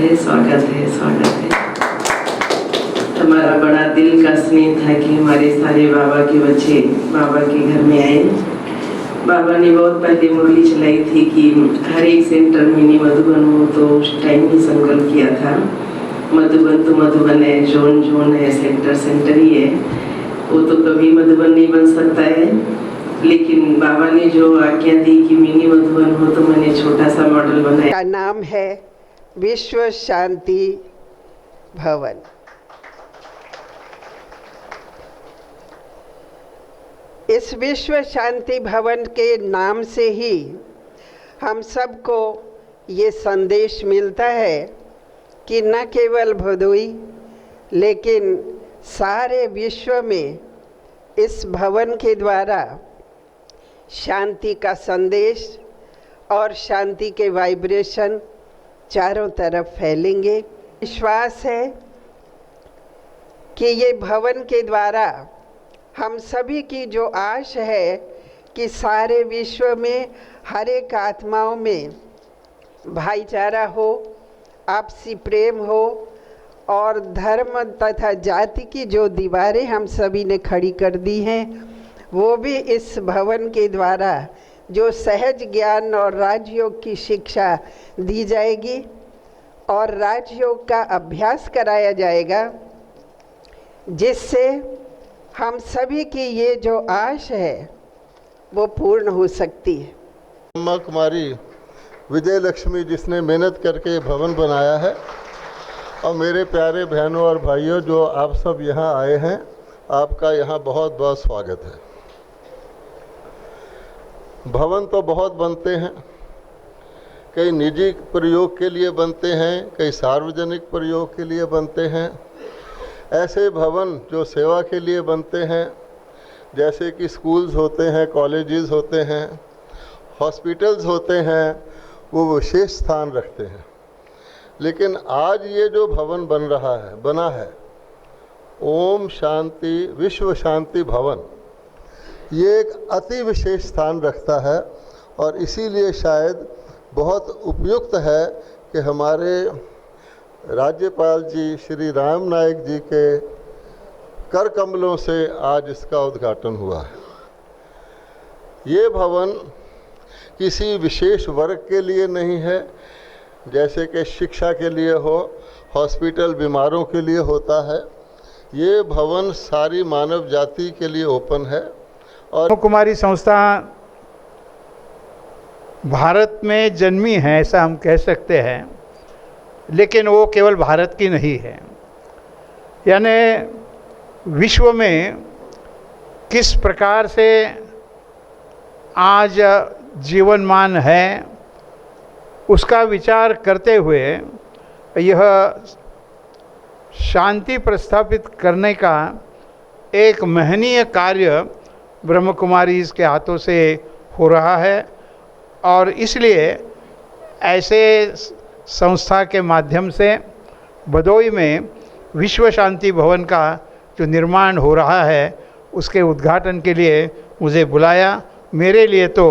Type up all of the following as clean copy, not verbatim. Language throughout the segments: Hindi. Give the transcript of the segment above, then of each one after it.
है, स्वागत है, स्वागत है। हमारा बड़ा दिल का स्नेह था कि हमारे सारे बाबा के बच्चे बाबा के घर में आए। बाबा ने बहुत पहले मुरली चलाई थी कि हर एक सेंटर मिनी मधुबन हो, तो उस टाइम ही संकल्प किया था मधुबन तो मधुबन है, जोन जोन है, सेंटर सेंटर ही है। वो तो कभी मधुबन नहीं बन सकता है, लेकिन बाबा ने जो आज्ञा दी कि मिनी मधुबन हो, तो मैंने छोटा सा मॉडल बनाया। का नाम है विश्व शांति भवन। इस विश्व शांति भवन के नाम से ही हम सबको ये संदेश मिलता है कि न केवल भदोई लेकिन सारे विश्व में इस भवन के द्वारा शांति का संदेश और शांति के वाइब्रेशन चारों तरफ फैलेंगे। विश्वास है कि ये भवन के द्वारा हम सभी की जो आश है कि सारे विश्व में हर एक आत्माओं में भाईचारा हो, आपसी प्रेम हो और धर्म तथा जाति की जो दीवारें हम सभी ने खड़ी कर दी हैं, वो भी इस भवन के द्वारा जो सहज ज्ञान और राजयोग की शिक्षा दी जाएगी और राजयोग का अभ्यास कराया जाएगा, जिससे हम सभी की ये जो आश है वो पूर्ण हो सकती है। ब्रह्मा कुमारी विजय लक्ष्मी जिसने मेहनत करके भवन बनाया है, और मेरे प्यारे बहनों और भाइयों जो आप सब यहाँ आए हैं, आपका यहाँ बहुत बहुत स्वागत है। भवन तो बहुत बनते हैं, कई निजी प्रयोग के लिए बनते हैं, कई सार्वजनिक प्रयोग के लिए बनते हैं। ऐसे भवन जो सेवा के लिए बनते हैं, जैसे कि स्कूल्स होते हैं, कॉलेजेस होते हैं, हॉस्पिटल्स होते हैं, वो विशेष स्थान रखते हैं। लेकिन आज ये जो भवन बना है ओम शांति विश्व शांति भवन, ये एक अति विशेष स्थान रखता है और इसीलिए शायद बहुत उपयुक्त है कि हमारे राज्यपाल जी श्री राम नायक जी के कर कमलों से आज इसका उद्घाटन हुआ है। ये भवन किसी विशेष वर्ग के लिए नहीं है, जैसे कि शिक्षा के लिए हो, हॉस्पिटल बीमारों के लिए होता है। ये भवन सारी मानव जाति के लिए ओपन है। और कुमारी संस्था भारत में जन्मी है, ऐसा हम कह सकते हैं, लेकिन वो केवल भारत की नहीं है। यानी विश्व में किस प्रकार से आज जीवनमान है, उसका विचार करते हुए यह शांति प्रस्थापित करने का एक महनीय कार्य ब्रह्म कुमारी के हाथों से हो रहा है। और इसलिए ऐसे संस्था के माध्यम से भदोई में विश्व शांति भवन का जो निर्माण हो रहा है, उसके उद्घाटन के लिए मुझे बुलाया। मेरे लिए तो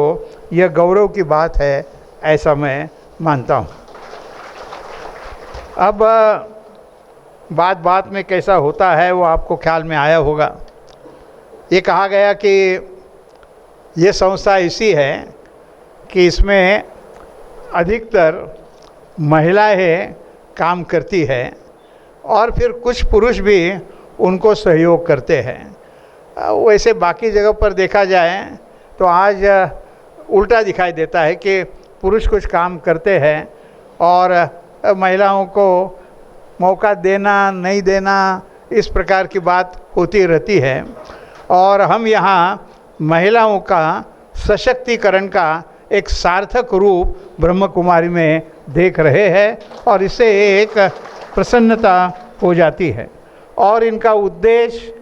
यह गौरव की बात है, ऐसा मैं मानता हूँ। अब बात बात में कैसा होता है वो आपको ख्याल में आया होगा। ये कहा गया कि ये संस्था ऐसी है कि इसमें अधिकतर महिलाएं काम करती है और फिर कुछ पुरुष भी उनको सहयोग करते हैं। वैसे बाकी जगह पर देखा जाए तो आज उल्टा दिखाई देता है कि पुरुष कुछ काम करते हैं और महिलाओं को मौका देना नहीं देना, इस प्रकार की बात होती रहती है। और हम यहाँ महिलाओं का सशक्तिकरण का एक सार्थक रूप ब्रह्म कुमारी में देख रहे हैं और इससे एक प्रसन्नता हो जाती है। और इनका उद्देश्य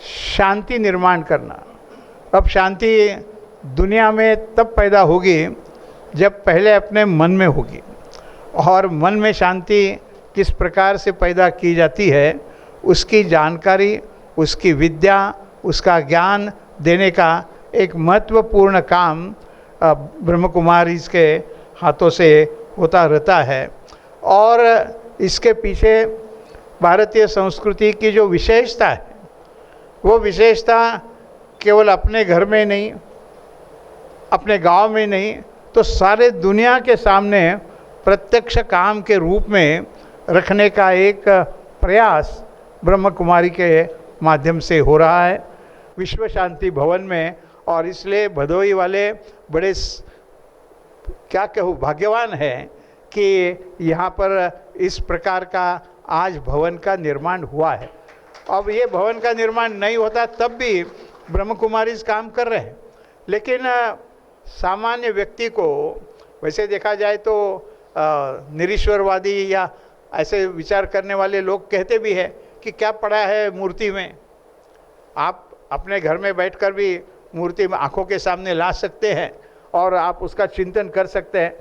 शांति निर्माण करना। अब शांति दुनिया में तब पैदा होगी जब पहले अपने मन में होगी, और मन में शांति किस प्रकार से पैदा की जाती है उसकी जानकारी, उसकी विद्या, उसका ज्ञान देने का एक महत्वपूर्ण काम ब्रह्म कुमारी के हाथों से होता रहता है। और इसके पीछे भारतीय संस्कृति की जो विशेषता है, वो विशेषता केवल अपने घर में नहीं, अपने गांव में नहीं, तो सारे दुनिया के सामने प्रत्यक्ष काम के रूप में रखने का एक प्रयास ब्रह्म कुमारी के माध्यम से हो रहा है विश्व शांति भवन में। और इसलिए भदोही वाले बड़े क्या कहूँ भाग्यवान हैं कि यहाँ पर इस प्रकार का आज भवन का निर्माण हुआ है। अब ये भवन का निर्माण नहीं होता तब भी ब्रह्म कुमारी काम कर रहे हैं, लेकिन सामान्य व्यक्ति को वैसे देखा जाए तो निरीश्वरवादी या ऐसे विचार करने वाले लोग कहते भी हैं कि क्या पड़ा है मूर्ति में, आप अपने घर में बैठकर भी मूर्ति में आंखों के सामने ला सकते हैं और आप उसका चिंतन कर सकते हैं।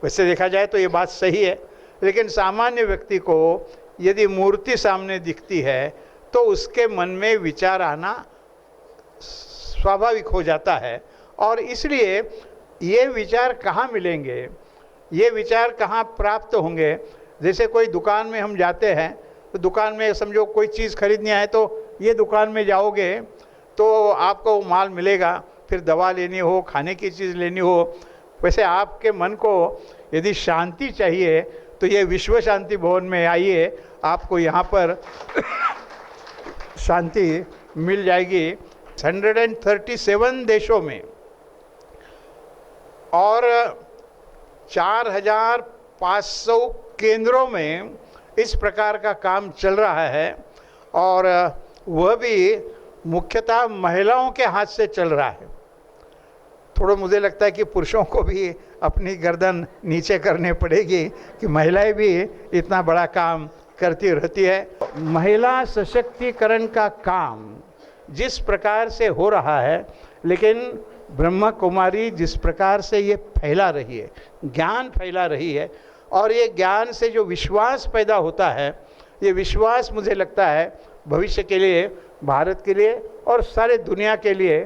वैसे देखा जाए तो ये बात सही है, लेकिन सामान्य व्यक्ति को यदि मूर्ति सामने दिखती है तो उसके मन में विचार आना स्वाभाविक हो जाता है। और इसलिए ये विचार कहाँ मिलेंगे, ये विचार कहाँ प्राप्त होंगे। जैसे कोई दुकान में हम जाते हैं तो दुकान में समझो कोई चीज़ खरीदनी है तो ये दुकान में जाओगे तो आपको माल मिलेगा, फिर दवा लेनी हो, खाने की चीज़ लेनी हो। वैसे आपके मन को यदि शांति चाहिए तो ये विश्व शांति भवन में आइए, आपको यहाँ पर शांति मिल जाएगी। 137 देशों में और 4500 केंद्रों में इस प्रकार का काम चल रहा है, और वह भी मुख्यतः महिलाओं के हाथ से चल रहा है। थोड़ा मुझे लगता है कि पुरुषों को भी अपनी गर्दन नीचे करनी पड़ेगी कि महिलाएं भी इतना बड़ा काम करती रहती है। महिला सशक्तिकरण का काम जिस प्रकार से हो रहा है, लेकिन ब्रह्म कुमारी जिस प्रकार से ये फैला रही है, ज्ञान फैला रही है, और ये ज्ञान से जो विश्वास पैदा होता है, ये विश्वास मुझे लगता है भविष्य के लिए, भारत के लिए और सारे दुनिया के लिए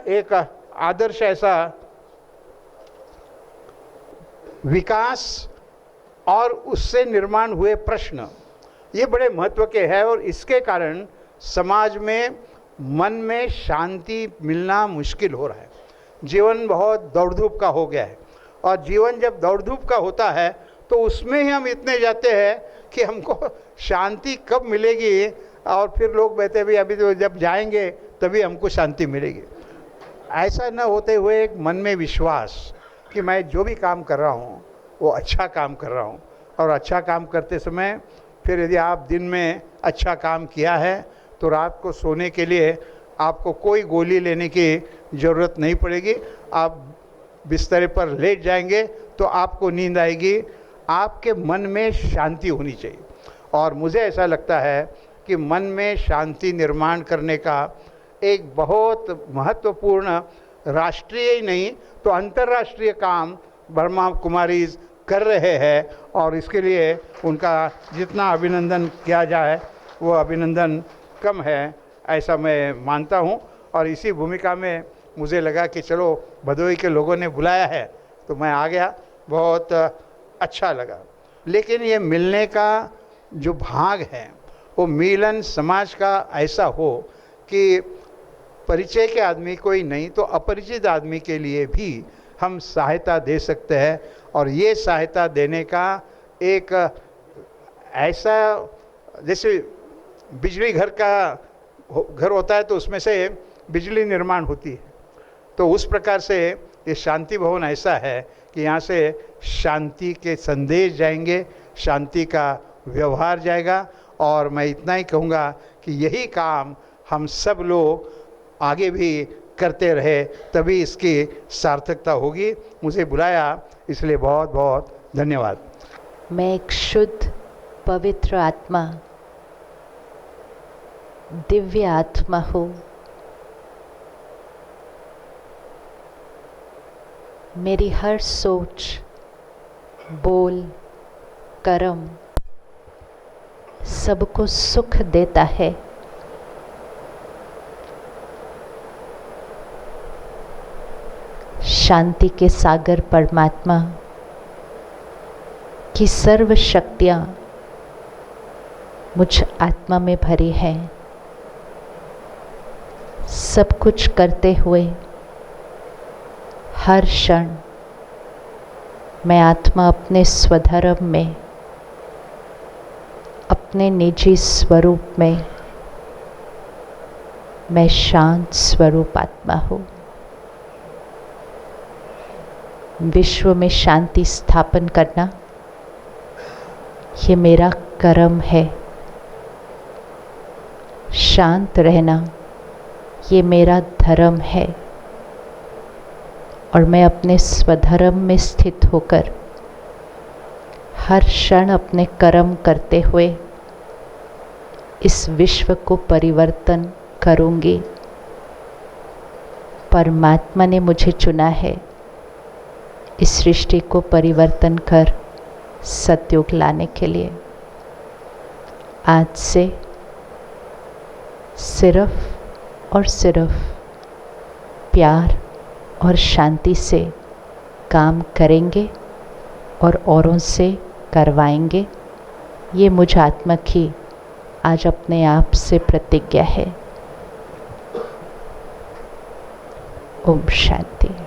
एक आदर्श ऐसा विकास और उससे निर्माण हुए प्रश्न, ये बड़े महत्व के हैं। और इसके कारण समाज में मन में शांति मिलना मुश्किल हो रहा है। जीवन बहुत दौड़ धूप का हो गया है, और जीवन जब दौड़ धूप का होता है तो उसमें ही हम इतने जाते हैं कि हमको शांति कब मिलेगी, और फिर लोग कहते भी अभी तो जब जाएंगे तभी हमको शांति मिलेगी। ऐसा न होते हुए एक मन में विश्वास कि मैं जो भी काम कर रहा हूँ वो अच्छा काम कर रहा हूँ, और अच्छा काम करते समय फिर यदि आप दिन में अच्छा काम किया है तो रात को सोने के लिए आपको कोई गोली लेने की ज़रूरत नहीं पड़ेगी। आप बिस्तर पर लेट जाएंगे तो आपको नींद आएगी। आपके मन में शांति होनी चाहिए, और मुझे ऐसा लगता है कि मन में शांति निर्माण करने का एक बहुत महत्वपूर्ण राष्ट्रीय ही नहीं तो अंतर्राष्ट्रीय काम ब्रह्मा कुमारी कर रहे हैं, और इसके लिए उनका जितना अभिनंदन किया जाए वो अभिनंदन कम है, ऐसा मैं मानता हूँ। और इसी भूमिका में मुझे लगा कि चलो भदोही के लोगों ने बुलाया है तो मैं आ गया, बहुत अच्छा लगा। लेकिन ये मिलने का जो भाग है वो मिलन समाज का ऐसा हो कि परिचय के आदमी कोई नहीं तो अपरिचित आदमी के लिए भी हम सहायता दे सकते हैं। और ये सहायता देने का एक ऐसा, जैसे बिजली घर होता है तो उसमें से बिजली निर्माण होती है, तो उस प्रकार से ये शांति भवन ऐसा है कि यहाँ से शांति के संदेश जाएंगे, शांति का व्यवहार जाएगा। और मैं इतना ही कहूँगा कि यही काम हम सब लोग आगे भी करते रहे, तभी इसकी सार्थकता होगी। मुझे बुलाया इसलिए बहुत बहुत धन्यवाद। मैं एक शुद्ध पवित्र आत्मा, दिव्य आत्मा हूँ। मेरी हर सोच, बोल, कर्म सबको सुख देता है। शांति के सागर परमात्मा कि सर्व शक्तियाँ मुझ आत्मा में भरी हैं। सब कुछ करते हुए हर क्षण मैं आत्मा अपने स्वधर्म में, अपने निजी स्वरूप में, मैं शांत स्वरूप आत्मा हूँ। विश्व में शांति स्थापन करना ये मेरा कर्म है। शांत रहना ये मेरा धर्म है। और मैं अपने स्वधर्म में स्थित होकर हर क्षण अपने कर्म करते हुए इस विश्व को परिवर्तन करूँगी। परमात्मा ने मुझे चुना है इस सृष्टि को परिवर्तन कर सतयुग लाने के लिए। आज से सिर्फ और सिर्फ प्यार और शांति से काम करेंगे और औरों से करवाएंगे। ये मुझ आत्मा की आज अपने आप से प्रतिज्ञा है। ओम शांति।